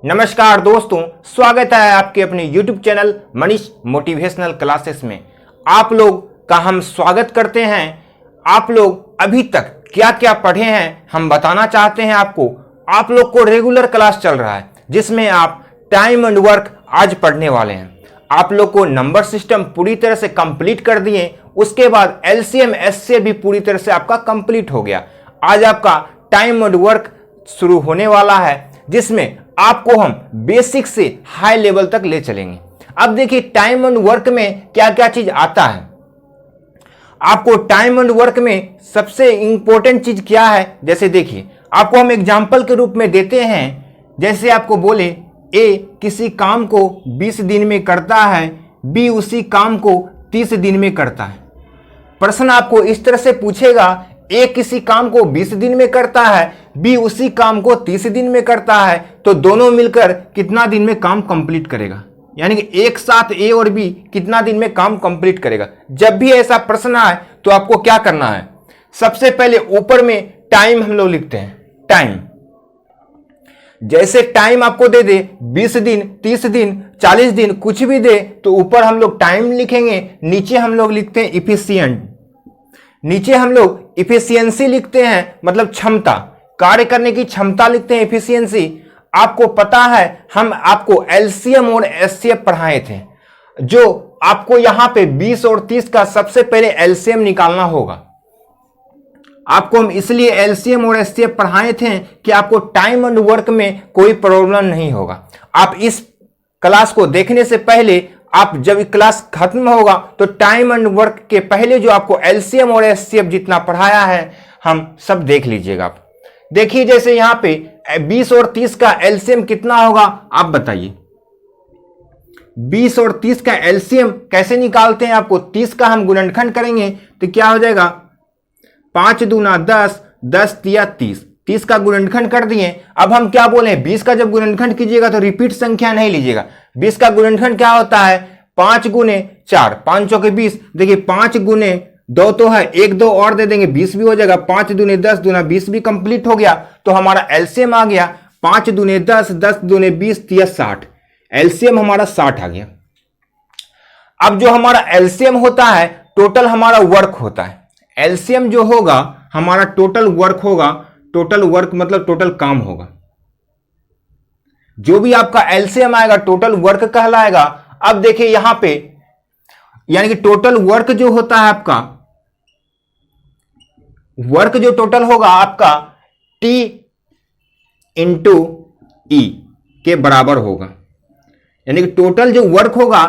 नमस्कार दोस्तों, स्वागत है आपके अपने YouTube channel Manish motivational classes में। आप लोग का हम स्वागत करते हैं। आप लोग अभी तक क्या क्या पढ़े हैं हम बताना चाहते हैं आपको। आप लोग को रेगुलर क्लास चल रहा है जिसमें आप टाइम एंड वर्क आज पढ़ने वाले हैं। आप लोग को नंबर सिस्टम पूरी तरह से कंप्लीट कर दिए, उसके बाद LCM SCF भी पूरी तरह से आपका कंप्लीट हो गया। आज आपका टाइम एंड वर्क शुरू होने वाला है जिसमें आपको हम बेसिक से हाई लेवल तक ले चलेंगे। अब देखिए टाइम एंड वर्क में क्या क्या चीज आता है। आपको टाइम एंड वर्क में सबसे इंपॉर्टेंट चीज क्या है, जैसे देखिए आपको हम एग्जांपल के रूप में देते हैं। जैसे आपको बोले A किसी काम को 20 दिन में करता है, B उसी काम को 30 दिन में करता है। प्रश्न आपको इस तरह से पूछेगा, A किसी काम को 20 दिन में करता है, B उसी काम को 30 दिन में करता है, तो दोनों मिलकर कितना दिन में काम कंप्लीट करेगा। यानी कि एक साथ A और B कितना दिन में काम कंप्लीट करेगा। जब भी ऐसा प्रश्न आए तो आपको क्या करना है, सबसे पहले ऊपर में टाइम हम लोग लिखते हैं। टाइम जैसे टाइम आपको दे दे 20 दिन, 30 दिन, 40 दिन, कुछ भी दे तो ऊपर हम लोग टाइम लिखेंगे, नीचे हम लोग लिखते हैं इफिशिएंट। नीचे हम लोग इफिशियंसी लिखते हैं, मतलब क्षमता, कार्य करने की क्षमता लिखते हैं इफिशियंसी। आपको पता है हम आपको LCM और SCF पढ़ाए थे, जो आपको यहां पे 20 और 30 का सबसे पहले LCM निकालना होगा। आपको हम इसलिए LCM और SCF पढ़ाए थे कि आपको टाइम एंड वर्क में कोई प्रॉब्लम नहीं होगा। आप इस क्लास को देखने से पहले, आप जब क्लास खत्म होगा तो टाइम एंड वर्क के पहले जो आपको LCM और SCF जितना पढ़ाया है हम सब देख लीजिएगा। आप देखिए जैसे यहाँ पे 20 और 30 का LCM कितना होगा आप बताइए। 20 और 30 का LCM कैसे निकालते हैं, आपको 30 का हम गुणनखंड करेंगे तो क्या हो जाएगा, 5 दूना 10, 10 तिया 30, 30 का गुणनखंड कर दिए। अब हम क्या बोले, 20 का जब गुणनखंड कीजिएगा तो रिपीट संख्या नहीं लीजिएगा। 20 का गुणनखंड क्या होता है, 5 गुने 4, 5 चौके 20। देखिए 5 गुने 2 तो है, 1 2 और दे देंगे 20 भी हो जाएगा। 5 दूने 10, दूना 20 भी कंप्लीट हो गया। तो हमारा LCM आ गया 5 दूने 10, 10 दूने 20 तिया 60। LCM हमारा 60 आ गया। अब जो हमारा LCM होता है टोटल हमारा वर्क होता है। LCM जो होगा हमारा टोटल वर्क होगा। टोटल वर्क मतलब टोटल काम होगा। जो भी आपका LCM आएगा टोटल वर्क कहलाएगा। अब देखिए यहां पे यानी कि टोटल वर्क जो होता है आपका, वर्क जो टोटल होगा आपका T इंटू E के बराबर होगा। यानी कि टोटल जो वर्क होगा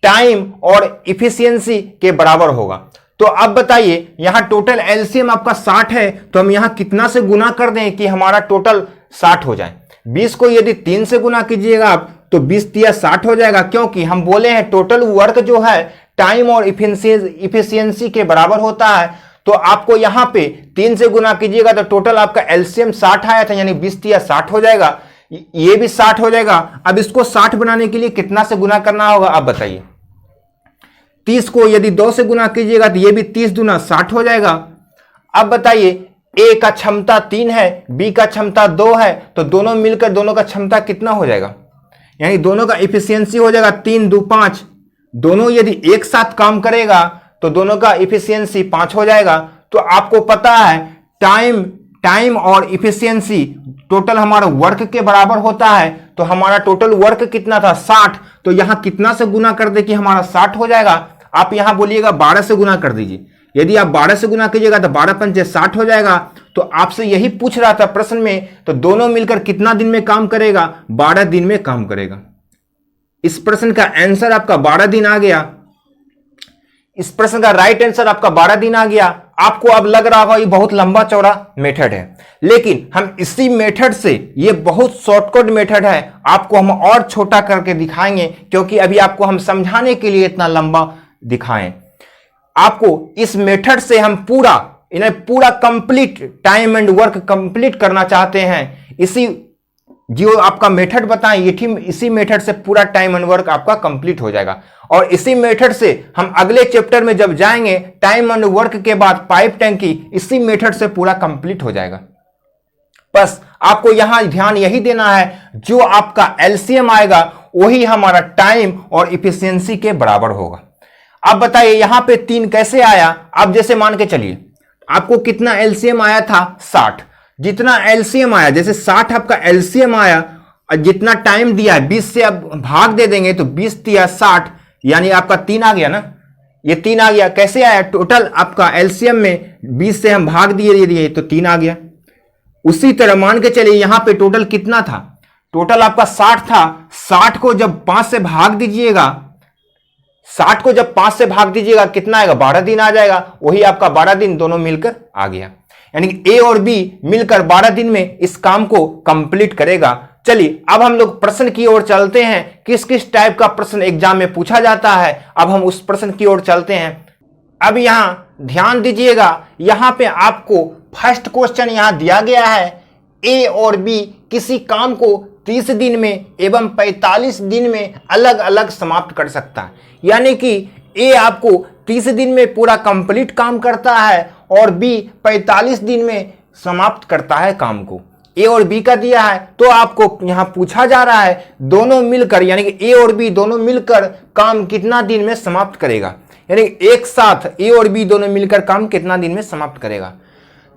टाइम और इफिशियंसी के बराबर होगा। तो अब बताइए यहां टोटल LCM आपका 60 है, तो हम यहां कितना से गुना कर दें कि हमारा टोटल 60 हो जाए। 20 को यदि 3 से गुना कीजिएगा आप तो 20 तिया 60 हो जाएगा, क्योंकि हम बोले हैं टोटल वर्क जो है टाइम और इफिशियंसी के बराबर होता है। तो आपको यहां पे 3 से गुना कीजिएगा तो टोटल आपका LCM 60 आया था, यानी 20 तिया 60 हो जाएगा। ये भी 60 हो जाएगा। अब इसको 60 बनाने के लिए कितना से गुना करना होगा आप बताइए। 30 को यदि 2 से गुना कीजिएगा तो ये भी 30 दूना 60 हो जाएगा। अब बताइए A का क्षमता 3 है, B का क्षमता 2 है, तो दोनों मिलकर दोनों का क्षमता कितना हो जाएगा, यानी दोनों का इफिशियंसी हो जाएगा 3 2 5। दोनों यदि एक साथ काम करेगा तो दोनों का इफिशियंसी 5 हो जाएगा। तो आपको पता है टाइम और इफिशियंसी टोटल हमारा वर्क के बराबर होता है। तो हमारा टोटल वर्क कितना था 60, तो यहां कितना से गुना कर दे कि हमारा 60 हो जाएगा। आप यहां बोलिएगा 12 से गुना कर दीजिए। यदि आप 12 से गुना कीजिएगा तो 12 पंचे 60 हो जाएगा। तो आपसे यही पूछ रहा था प्रश्न में, तो दोनों मिलकर कितना दिन में काम करेगा, 12 दिन में काम करेगा। इस प्रश्न का आंसर आपका 12 दिन आ गया। इस प्रश्न का राइट आंसर आपका 12 दिन आ गया। आपको अब लग रहा होगा ये बहुत लंबा चौड़ा मेथड है, लेकिन हम इसी मेथड से, ये बहुत शॉर्टकट मेथड है, आपको हम और छोटा करके दिखाएंगे, क्योंकि अभी आपको हम समझाने के लिए इतना लंबा दिखाएं। आपको इस मेथड से हम पूरा complete time and work complete करना चाहते हैं। इसी जो आपका मेथड बताएं, इसी मेथड से पूरा टाइम एंड वर्क आपका कंप्लीट हो जाएगा। और इसी मेथड से हम अगले चैप्टर में जब जाएंगे टाइम एंड वर्क के बाद पाइप टैंकी, इसी मेथड से पूरा कंप्लीट हो जाएगा। बस आपको यहां ध्यान यही देना है, जो आपका एलसीएम आएगा वही हमारा टाइम और इफिशियंसी के बराबर होगा। अब बताइए यहां पे 3 कैसे आया। अब जैसे मान के चलिए आपको कितना एलसीएम आया था 60, जितना एलसीएम आया, जैसे 60 आपका एलसीएम आया और जितना टाइम दिया है 20 से अब भाग दे देंगे तो 20 दिया 60, यानी आपका 3 आ गया ना, ये 3 आ गया। कैसे आया, टोटल आपका एलसीएम में 20 से हम भाग दिए तो 3 आ गया। उसी तरह मान के चलिए यहां पे टोटल कितना था, टोटल आपका 60 था, 60 को जब 5 से भाग दीजिएगा, 60 को जब 5 से भाग दीजिएगा कितना आएगा, 12 दिन आ जाएगा, वही आपका 12 दिन दोनों मिलकर आ गया। यानी कि ए और बी मिलकर 12 दिन में इस काम को कंप्लीट करेगा। चलिए अब हम लोग प्रश्न की ओर चलते हैं, किस किस टाइप का प्रश्न एग्जाम में पूछा जाता है। अब हम उस प्रश्न की ओर चलते हैं। अब यहां ध्यान दीजिएगा, यहां पे आपको फर्स्ट क्वेश्चन यहां दिया गया है, ए और बी किसी काम को 30 दिन में एवं 45 दिन में अलग अलग समाप्त कर सकता है। यानी कि ए आपको 30 दिन में पूरा कंप्लीट काम करता है और बी 45 दिन में समाप्त करता है काम को। ए और बी का दिया है तो आपको यहां पूछा जा रहा है दोनों मिलकर, यानी कि ए और बी दोनों मिलकर काम कितना दिन में समाप्त करेगा, यानी एक साथ ए और बी दोनों मिलकर काम कितना दिन में समाप्त करेगा।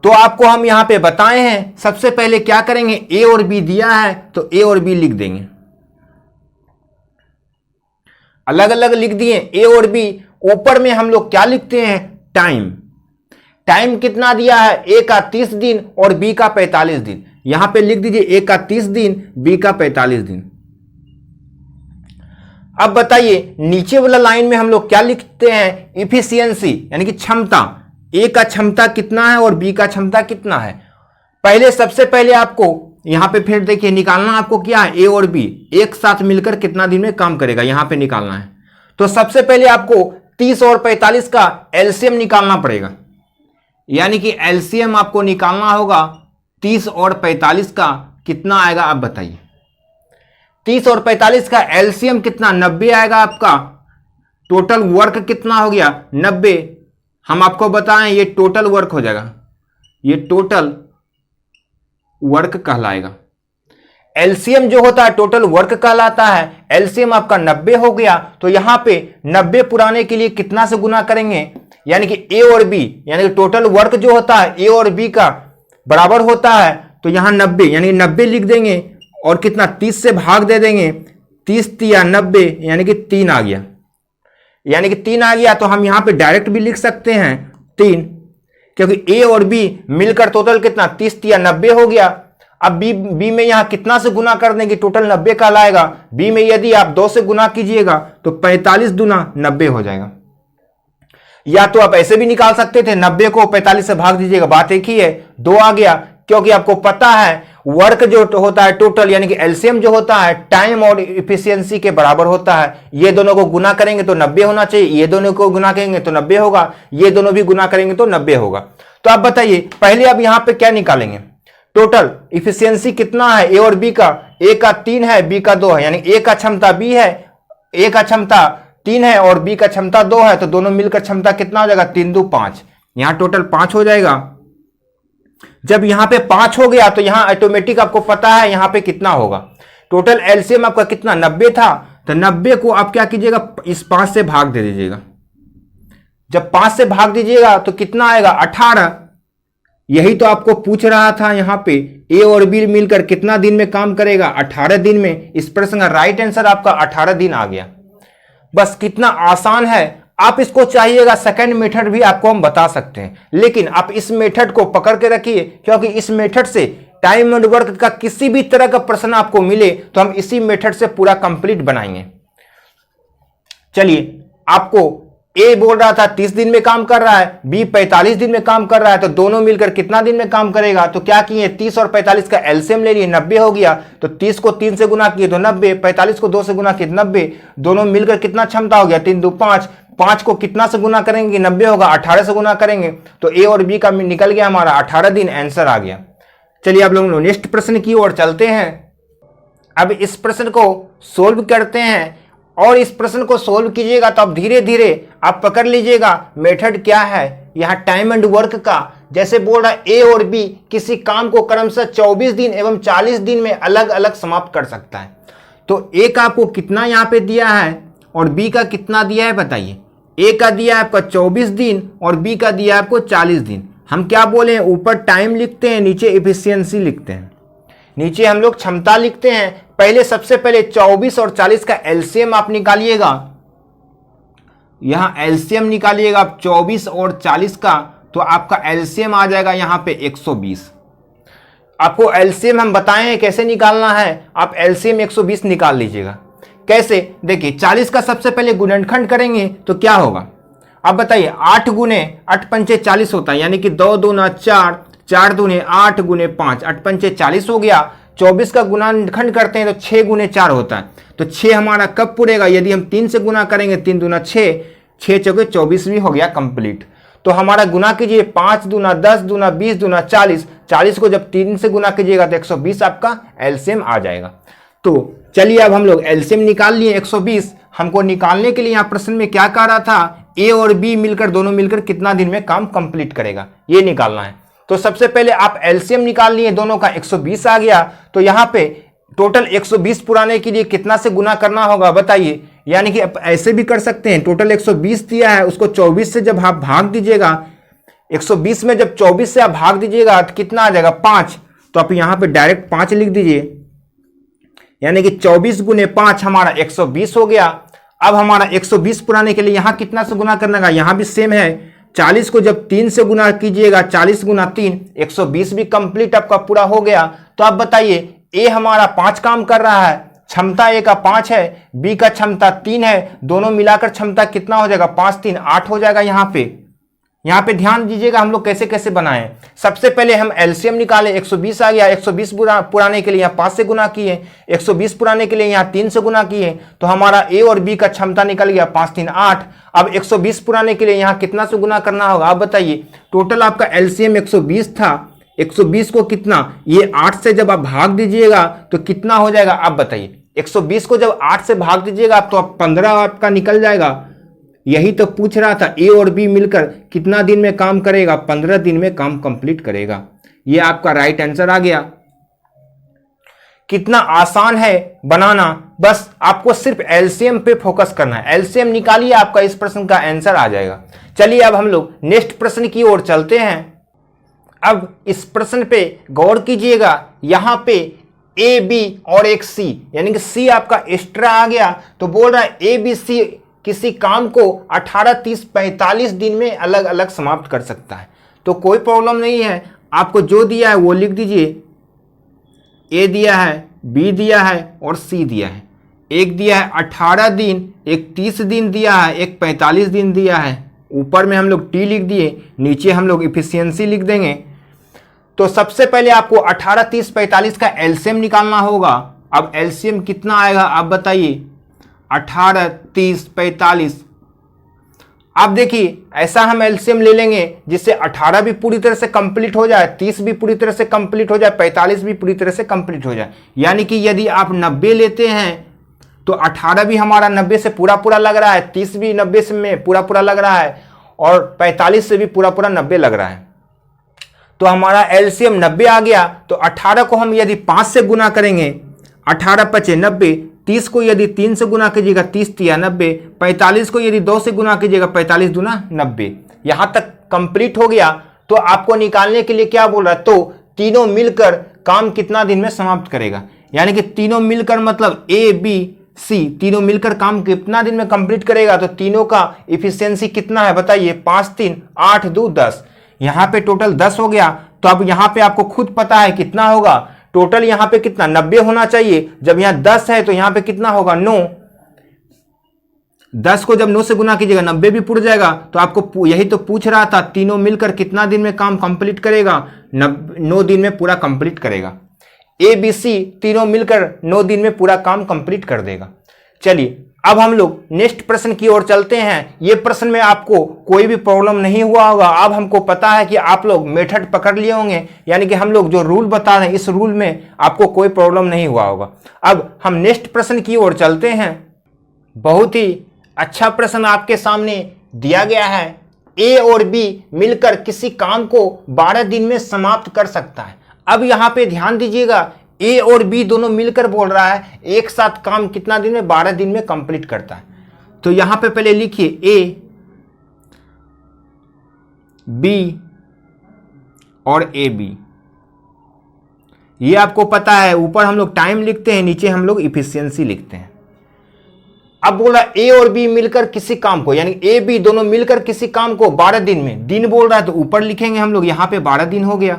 तो आपको हम यहां पे बताए हैं, सबसे पहले क्या करेंगे, ए और बी दिया है तो ए और बी लिख देंगे, अलग अलग लिख दिए ए और बी। ऊपर में हम लोग क्या लिखते हैं, टाइम। टाइम कितना दिया है, ए का 30 दिन और बी का 45 दिन। यहां पे लिख दीजिए ए का 30 दिन, बी का 45 दिन। अब बताइए नीचे वाला लाइन में हम लोग क्या लिखते हैं, इफिशियंसी यानी कि क्षमता। ए का क्षमता कितना है और बी का क्षमता कितना है। पहले सबसे पहले आपको यहां पे फिर देखिए निकालना आपको क्या है, ए और बी एक साथ मिलकर कितना दिन में काम करेगा, यहां पे निकालना है। तो सबसे पहले आपको 30 और 45 का एलसीएम निकालना पड़ेगा, यानी कि एलसीएम आपको निकालना होगा 30 और 45 का कितना आएगा, आप बताइए। 30 और 45 का एलसीएम कितना, 90 आएगा आपका। टोटल वर्क कितना हो गया, 90। हम आपको बताएं ये टोटल वर्क हो जाएगा, ये टोटल वर्क कहलाएगा। एलसीएम जो होता है टोटल वर्क कहलाता है। एलसीएम आपका 90 हो गया तो यहां पे 90 पुराने के लिए कितना से गुना करेंगे, यानी कि ए और बी, यानी कि टोटल वर्क जो होता है ए और बी का बराबर होता है। तो यहां 90 यानी 90 लिख देंगे और कितना 30 से भाग दे देंगे, 30 या 90 यानी कि 3 आ गया, यानी कि 3 आ गया। तो हम यहां पे डायरेक्ट भी लिख सकते हैं 3, क्योंकि ए और बी मिलकर टोटल कितना 30 या 90 हो गया। अब बी में यहां कितना से गुना कर देंगे, टोटल 90 का लाएगा। बी में यदि आप 2 से गुना कीजिएगा तो 45 दूना 90 हो जाएगा। या तो आप ऐसे भी निकाल सकते थे, 90 को 45 से भाग दीजिएगा, बात एक ही है, 2 आ गया। क्योंकि आपको पता है वर्क जो होता है टोटल यानी कि एलसीएम जो होता है टाइम और इफिशियंसी के बराबर होता है। ये दोनों को गुना करेंगे तो 90 होना चाहिए, ये दोनों को गुना करेंगे तो 90 होगा, ये दोनों भी गुना करेंगे तो 90 होगा। तो आप बताइए पहले आप यहां पे क्या निकालेंगे, टोटल इफिशियंसी कितना है ए और बी का, ए का 3 है बी का 2 है, यानी ए का क्षमता बी है, ए का क्षमता 3 है और बी का क्षमता 2 है। तो दोनों मिलकर क्षमता कितना हो जाएगा, 3 2 5, यहां टोटल 5 हो जाएगा। जब यहां पे 5 हो गया तो यहां ऑटोमेटिक आपको पता है यहां पे कितना होगा, टोटल एलसीएम आपका कितना 90 था, तो 90 को आप क्या कीजिएगा इस 5 से भाग दे दीजिएगा। जब 5 से भाग दीजिएगा तो कितना आएगा 18। यही तो आपको पूछ रहा था, यहां पे ए और बी मिलकर कितना दिन में काम करेगा, 18 दिन में। इस प्रश्न का राइट आंसर आपका 18 दिन आ गया। बस कितना आसान है। आप इसको चाहिएगा सेकंड मेथड भी आपको हम बता सकते हैं, लेकिन आप इस मेथड को पकड़ के रखिए, क्योंकि इस मेथड से टाइम एंड वर्क का किसी भी तरह का प्रश्न आपको मिले तो हम इसी मेथड से पूरा कंप्लीट बनाएंगे। चलिए आपको ए बोल रहा था 30 दिन में काम कर रहा है, बी 45 दिन में काम कर रहा है, तो दोनों मिलकर कितना दिन में काम करेगा। तो क्या किए 30 और 45 का एलसीएम ले लिए, 90 हो गया। तो 30 को 3 से गुना किए तो 90, 45 को 2 से गुना किए 90, दोनों मिलकर कितना क्षमता हो गया 3 2 5। 5 को कितना से गुना करेंगे 90 होगा, 18 से गुना करेंगे तो ए और बी का निकल गया हमारा 18 दिन, आंसर आ गया। चलिए आप लोग नेक्स्ट प्रश्न की ओर चलते हैं। अब इस प्रश्न को सोल्व करते हैं और इस प्रश्न को सोल्व कीजिएगा तो आप धीरे धीरे आप पकड़ लीजिएगा मेथड क्या है। यहाँ टाइम एंड वर्क का जैसे बोल रहा है ए और बी किसी काम को क्रमशः 24 दिन एवं 40 दिन में अलग अलग समाप्त कर सकता है। तो ए का आपको कितना यहाँ पे दिया है और बी का कितना दिया है बताइए। ए का दिया है आपका 24 दिन और बी का दिया है आपको 40 दिन। हम क्या बोले, ऊपर टाइम लिखते हैं, नीचे एफिशिएंसी लिखते हैं, नीचे हम लोग क्षमता लिखते हैं। पहले सबसे पहले 24 और 40 का एलसीएम आप निकालिएगा, यहां एलसीएम निकालिएगा आप 24 और 40 का, तो आपका एलसीएम आ जाएगा यहां पे 120। आपको एलसीएम हम बताएं हैं कैसे निकालना है, आप एलसीएम 120 निकाल लीजिएगा। कैसे, देखिए 40 का सबसे पहले गुणनखंड करेंगे तो क्या होगा, अब बताइए 8 गुने 8 पंचे 40 होता है, यानी कि 2 दूना 4, 4 दूने 8 गुने 5, 8 पंचे 40 हो गया। 24 का गुणनखंड करते हैं तो 6 गुने 4 होता है, तो 6 हमारा कब पूरेगा, यदि हम 3 से गुना करेंगे, 3 दूना 6, 6 चौके 24 भी हो गया कंप्लीट। तो हमारा गुना कीजिए 5 दूना 10 दूना 20 दूना 40, 40 को जब 3 से गुना कीजिएगा तो 120 आपका एलसीएम आ जाएगा। तो चलिए अब हम लोग एलसीएम निकाल लिए 120। हमको निकालने के लिए यहाँ प्रश्न में क्या कह रहा था, ए और बी मिलकर, दोनों मिलकर कितना दिन में काम कंप्लीट करेगा, ये निकालना है। तो सबसे पहले आप एलसीएम निकाल लिए, दोनों का 120 आ गया। तो यहाँ पे टोटल 120 पुराने के लिए कितना से गुना करना होगा बताइए, यानी कि आप ऐसे भी कर सकते हैं, टोटल 120 दिया है, उसको 24 से जब आप भाग दीजिएगा, 120 में जब 24 से आप भाग दीजिएगा तो कितना आ जाएगा 5, तो आप यहाँ पे डायरेक्ट 5 लिख दीजिए, यानी कि 24 गुने 5 हमारा 120 हो गया। अब हमारा 120 पुराने के लिए यहां कितना से गुना करना है, यहां भी सेम है, 40 को जब 3 से गुना कीजिएगा, 40 गुना 3, 120 भी कंप्लीट आपका पूरा हो गया। तो आप बताइए ए हमारा 5 काम कर रहा है, क्षमता ए का 5 है, बी का क्षमता 3 है, दोनों मिलाकर क्षमता कितना हो जाएगा, 5 3 8 हो जाएगा। यहाँ पे ध्यान दीजिएगा हम लोग कैसे कैसे बनाएं। सबसे पहले हम एलसीएम निकाले, 120 आ गया, 120 पुराने के लिए यहाँ 5 से गुना किए, 120 पुराने के लिए यहाँ 3 से गुना किए, तो हमारा ए और बी का क्षमता निकल गया 5 3 8। अब 120 पुराने के लिए यहाँ कितना से गुना करना होगा, आप बताइए। टोटल आपका एलसीएम 120 था, 120 को कितना, ये 8 से जब आप भाग दीजिएगा तो कितना हो जाएगा, आप बताइए। 120 को जब 8 से भाग दीजिएगा तो आप 15 आपका निकल जाएगा। यही तो पूछ रहा था, ए और बी मिलकर कितना दिन में काम करेगा, 15 दिन में काम कंप्लीट करेगा। ये आपका राइट आंसर आ गया। कितना आसान है बनाना, बस आपको सिर्फ एलसीएम पे फोकस करना है। एलसीएम निकालिए, आपका इस प्रश्न का आंसर आ जाएगा। चलिए अब हम लोग नेक्स्ट प्रश्न की ओर चलते हैं। अब इस प्रश्न पे गौर कीजिएगा, यहां पे ए बी और एक सी, यानी कि सी आपका एक्स्ट्रा आ गया। तो बोल रहा है ए बी सी किसी काम को 18 30 45 दिन में अलग अलग समाप्त कर सकता है। तो कोई प्रॉब्लम नहीं है, आपको जो दिया है वो लिख दीजिए। ए दिया है, बी दिया है और सी दिया है। एक दिया है 18 दिन, एक 30 दिन दिया है, एक 45 दिन दिया है। ऊपर में हम लोग टी लिख दिए, नीचे हम लोग इफिशियंसी लिख देंगे। तो सबसे पहले आपको 18 30 45 का एलसीएम निकालना होगा। अब एलसीएम कितना आएगा आप बताइए, 18 30 45। आप देखिए ऐसा हम एलसीएम ले लेंगे जिससे 18 भी पूरी तरह से कंप्लीट हो जाए, 30 भी पूरी तरह से कंप्लीट हो जाए, 45 भी पूरी तरह से कंप्लीट हो जाए। यानी कि यदि आप 90 लेते हैं तो 18 भी हमारा 90 से पूरा पूरा लग रहा है, 30 भी 90 से में पूरा पूरा लग रहा है और 45 से भी पूरा पूरा 90 लग रहा है। तो हमारा एलसीएम 90 आ गया। तो 18 को हम यदि 5 से गुना करेंगे, 18 पचे 90, 30 को यदि 3 से गुना कीजिएगा, 30 तिया 90, 45 को यदि 2 से गुना कीजिएगा, 45 दूना 90। यहां तक कंप्लीट हो गया। तो आपको निकालने के लिए क्या बोल रहा है, तो तीनों मिलकर काम कितना दिन में समाप्त करेगा, यानी कि तीनों मिलकर मतलब ए बी सी तीनों मिलकर काम कितना दिन में कंप्लीट करेगा। तो तीनों का इफिशियंसी कितना है बताइए, 5 3 8 2 10। यहां पे टोटल 10 हो गया। तो अब यहां पे आपको खुद पता है कितना होगा, टोटल यहां पे कितना 90 होना चाहिए। जब यहां 10 है तो यहां पे कितना होगा 9। 10 को जब 9 से गुना कीजिएगा 90 भी पूरा जाएगा। तो आपको यही तो पूछ रहा था, तीनों मिलकर कितना दिन में काम कंप्लीट करेगा, 9 दिन में पूरा कंप्लीट करेगा। ए बी सी तीनों मिलकर 9 दिन में पूरा काम कंप्लीट कर देगा। चलिए अब हम लोग नेक्स्ट प्रश्न की ओर चलते हैं। ये प्रश्न में आपको कोई भी प्रॉब्लम नहीं हुआ होगा। अब हमको पता है कि आप लोग मेथड पकड़ लिए होंगे, यानी कि हम लोग जो रूल बता रहे हैं इस रूल में आपको कोई प्रॉब्लम नहीं हुआ होगा। अब हम नेक्स्ट प्रश्न की ओर चलते हैं। बहुत ही अच्छा प्रश्न आपके सामने दिया गया है। ए और बी मिलकर किसी काम को 12 दिन में समाप्त कर सकता है। अब यहां पे ध्यान दीजिएगा, ए और बी दोनों मिलकर बोल रहा है एक साथ काम कितना दिन में, 12 दिन में कंप्लीट करता है। तो यहां पे पहले लिखिए ए, बी और ए बी। ये आपको पता है, ऊपर हम लोग टाइम लिखते हैं, नीचे हम लोग इफिशियंसी लिखते हैं। अब बोल रहा है ए और बी मिलकर किसी काम को, यानी ए बी दोनों मिलकर किसी काम को 12 दिन में, दिन बोल रहा है तो ऊपर लिखेंगे हम लोग, यहां पे 12 दिन हो गया,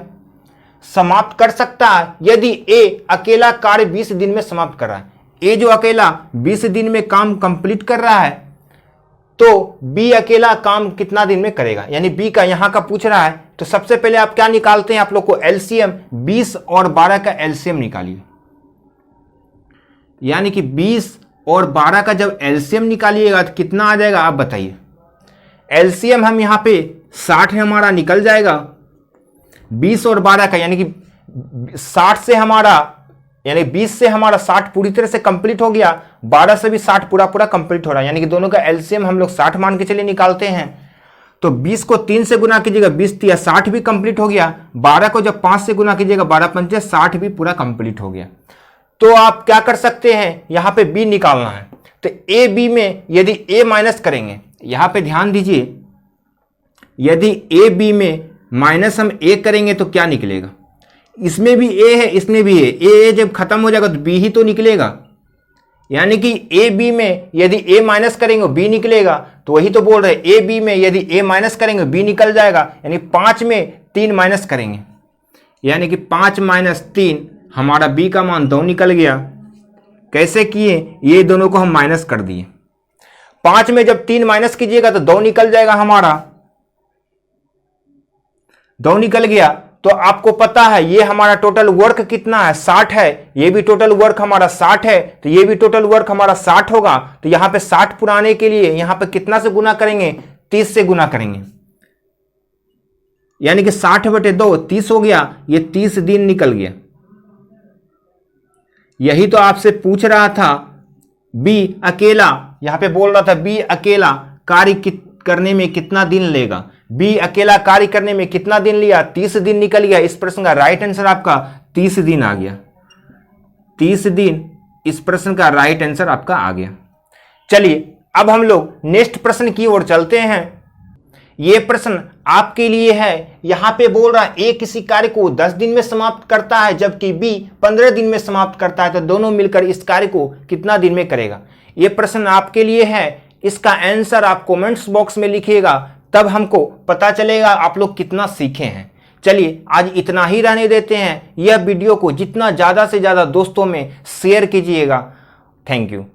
समाप्त कर सकता है यदि ए अकेला कार्य 20 दिन में समाप्त कर रहा है। ए जो अकेला 20 दिन में काम कंप्लीट कर रहा है, तो बी अकेला काम कितना दिन में करेगा, यानी बी का यहां का पूछ रहा है। तो सबसे पहले आप क्या निकालते हैं, आप लोग को एलसीएम 20 और 12 का एलसीएम निकालिए। यानी कि 20 और 12 का जब एलसीएम निकालिएगा तो कितना आ जाएगा आप बताइए। एलसीएम हम यहां पे 60 हमारा निकल जाएगा, 20 और 12 का, यानी कि 60 से हमारा, यानी 20 से हमारा 60 पूरी तरह से कंप्लीट हो गया, 12 से भी 60 पूरा पूरा कंप्लीट हो रहा है, यानी कि दोनों का एलसीएम हम लोग 60 मान के चलिए निकालते हैं। तो 20 को 3 से गुना कीजिएगा, 20 या 60 भी कंप्लीट हो गया। 12 को जब 5 से गुना कीजिएगा, 12 पंचे 60 भी पूरा कंप्लीट हो गया। तो आप क्या कर सकते हैं, यहां पे बी निकालना है। तो ए बी में यदि ए माइनस करेंगे, यहां पे ध्यान दीजिए, यदि ए बी में माइनस हम ए करेंगे तो क्या निकलेगा, इसमें भी ए है इसमें भी ए जब खत्म हो जाएगा तो बी ही तो निकलेगा। यानी कि ए बी में यदि ए माइनस करेंगे बी निकलेगा, तो वही तो बोल रहे ए बी में यदि ए माइनस करेंगे बी निकल जाएगा। यानी 5 में 3 माइनस करेंगे, यानी कि 5 माइनस 3 हमारा बी का मान 2 निकल गया। कैसे किए, ये दोनों को हम माइनस कर दिए। 5 में जब 3 माइनस कीजिएगा तो 2 निकल जाएगा, हमारा 2 निकल गया। तो आपको पता है ये हमारा टोटल वर्क कितना है, 60 है। ये भी टोटल वर्क हमारा 60 है, तो ये भी टोटल वर्क हमारा 60 होगा। तो यहां पे 60 पुराने के लिए यहां पे कितना से गुना करेंगे, 30 से गुना करेंगे, यानी कि 60/2 30 हो गया। ये 30 दिन निकल गया। यही तो आपसे पूछ रहा था, बी अकेला, यहां पे बोल रहा था बी अकेला कार्य करने में कितना दिन लेगा। बी अकेला कार्य करने में कितना दिन लिया, 30 दिन निकल गया। इस प्रश्न का राइट आंसर आपका 30 दिन आ गया। 30 दिन इस प्रश्न का राइट आंसर आपका आ गया। चलिए अब हम लोग नेक्स्ट प्रश्न की ओर चलते हैं। यह प्रश्न आपके लिए है। यहां पे बोल रहा है ए किसी कार्य को 10 दिन में समाप्त करता है जबकि बी 15 दिन में समाप्त करता है, तो दोनों मिलकर इस कार्य को कितना दिन में करेगा। यह प्रश्न आपके लिए है। इसका आंसर आप कमेंट्स बॉक्स में लिखिएगा, तब हमको पता चलेगा आप लोग कितना सीखे हैं। चलिए आज इतना ही रहने देते हैं। यह वीडियो को जितना ज़्यादा से ज़्यादा दोस्तों में शेयर कीजिएगा। Thank you.